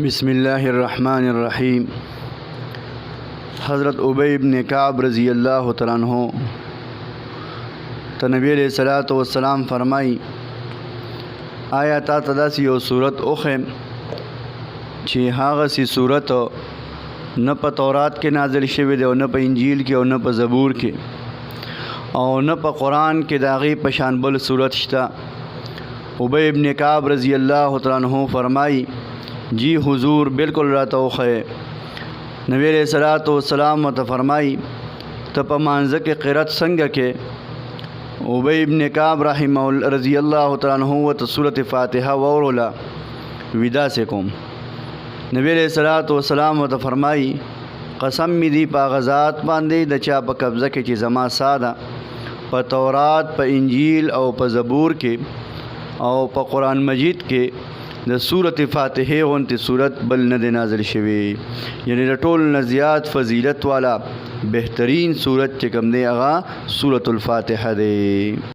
بسم الله الرحمن الرحیم. حضرت ابی بن کعب رضی اللہ تعالیٰ عنہ ته نبی علیہ الصلوۃ والسلام فرمائی آیا تا ته داسې یو صورت وښیم چې هغه سي صورت نه په تورات کې نازل شوی دی او نه په انجیل کې او نه په زبور کې او نه په قرآن کې د هغې په شان بل صورت شته. ابی بن کعب رضی اللہ تعالیٰ عنہ فرمائی جی حضور بالکل راته وښیه. نبی علیہ الصلوۃ والسلام ورته فرمائی ته په مانځه کې قرأت څنګه کې؟ ابی بن کعب رحمه الله رضی اللہ تعالیٰ عنہ ورته سورۃ فاتحه واوروله وی داسې کوم. نبی علیہ الصلوۃ والسلام ورته فرمائی قسم می دی په هغه ذات باندې د چا په قبضه کې چې زما ساده په تورات په انجیل او په زبور کې او په قرآن مجید کې د سورۃ فاتحه غونتې صورت بل نه دی نازل شوی، یعنی د ټول نه زیات فضیلت والا بهترین صورت چې کوم دی هغه سورۃ الفاتحه دی.